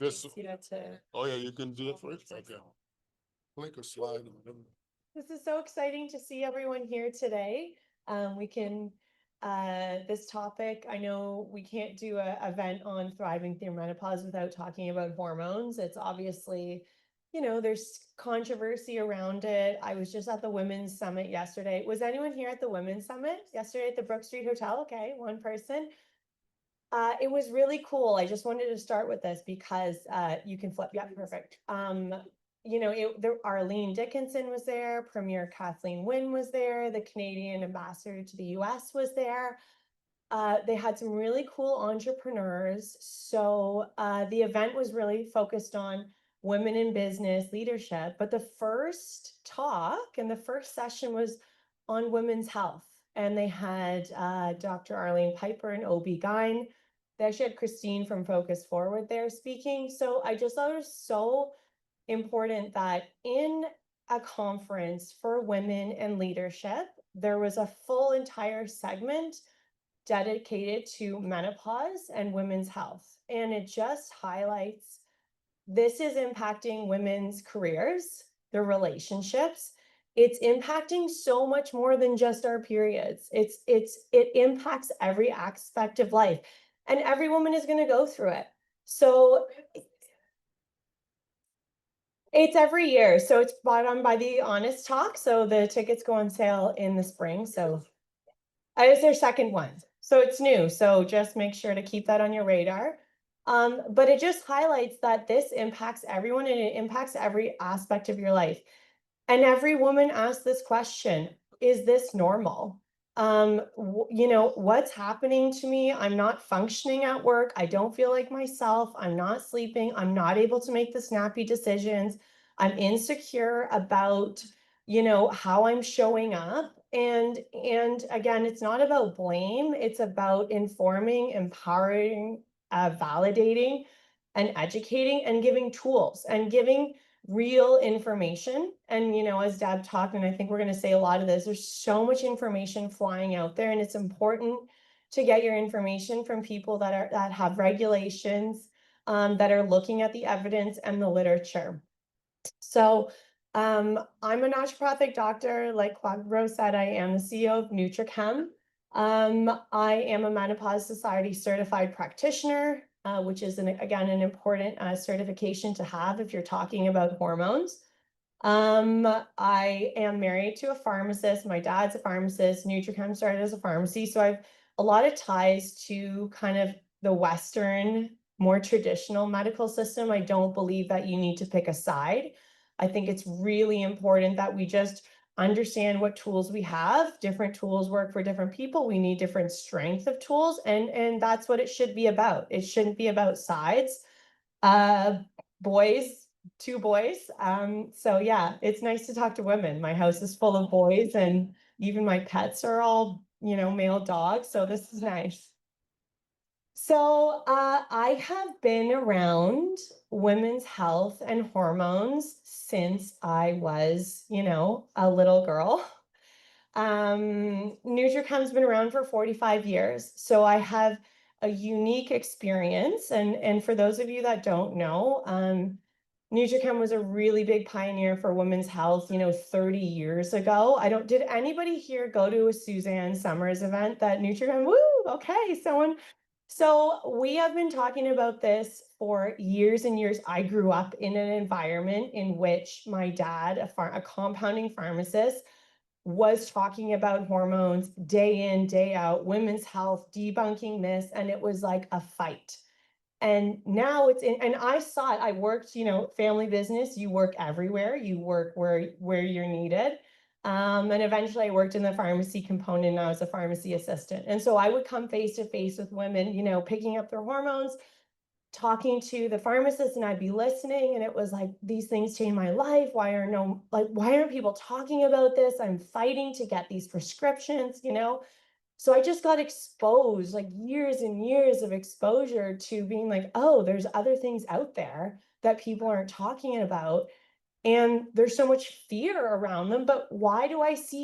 This, Yeah, to oh yeah, you can do it first. Okay. Click or slide on them. This is so exciting to see everyone here today. We can, this topic, I know we can't do a event on thriving through menopause without talking about hormones. It's obviously, there's controversy around it. I was just at the Women's Summit yesterday. Was anyone here at the Women's Summit yesterday at the Brook Street Hotel? Okay, one person. It was really cool. I just wanted to start with this because you can flip. Yeah, perfect. Arlene Dickinson was there, Premier Kathleen Wynne was there, the Canadian ambassador to the US was there. They had some really cool entrepreneurs. So the event was really focused on women in business leadership. But the first talk and the first session was on women's health. And they had Dr. Arlene Piper, an OB-GYN. They actually had Christine from Focus Forward there speaking. So I just thought it was so important that in a conference for women and leadership, there was a full entire segment dedicated to menopause and women's health. And it just highlights this is impacting women's careers, their relationships. It's impacting so much more than just our periods. It impacts every aspect of life. And every woman is going to go through it. So it's every year. So it's brought on by the Honest Talk. So the tickets go on sale in the spring. So it's their second one. So it's new. So just make sure to keep that on your radar. But it just highlights that this impacts everyone and it impacts every aspect of your life. And every woman asks this question, is this normal? What's happening to me? I'm not functioning at work. I don't feel like myself. I'm not sleeping. I'm not able to make the snappy decisions. I'm insecure about, how I'm showing up. And again, it's not about blame. It's about informing, empowering, validating, and educating and giving tools and giving real information. And, as Deb talked, and I think we're going to say a lot of this, there's so much information flying out there, and it's important to get your information from people that have regulations, that are looking at the evidence and the literature. So I'm a naturopathic doctor. Like Claude said, I am the CEO of NutriChem. I am a Menopause Society certified practitioner, which is, again, an important certification to have if you're talking about hormones. I am married to a pharmacist. My dad's a pharmacist. NutriChem started as a pharmacy. So I've a lot of ties to kind of the Western, more traditional medical system. I don't believe that you need to pick a side. I think it's really important that we just understand what tools we have. Different tools work for different people. We need different strength of tools, and that's what it should be about. It shouldn't be about sides. Uh, boys, two boys. So yeah, it's nice to talk to women. My house is full of boys, and even my pets are all, male dogs. So this is nice. So I have been around women's health and hormones since I was, a little girl. NutriChem's been around for 45 years, so I have a unique experience. And for those of you that don't know, NutriChem was a really big pioneer for women's health, 30 years ago. Did anybody here go to a Suzanne Summers event that NutriChem? Woo, okay, someone. So we have been talking about this for years and years. I grew up in an environment in which my dad, a compounding pharmacist, was talking about hormones day in, day out, women's health, debunking this, and it was like a fight. And now and I saw it. I worked, family business, you work everywhere, you work where you're needed. And eventually I worked in the pharmacy component and I was a pharmacy assistant. And so I would come face to face with women, picking up their hormones, talking to the pharmacist, and I'd be listening, and it was like, these things changed my life. Why aren't people talking about this? I'm fighting to get these prescriptions. So I just got exposed, like years and years of exposure to being like, oh, there's other things out there that people aren't talking about, and there's so much fear around them. But why do I see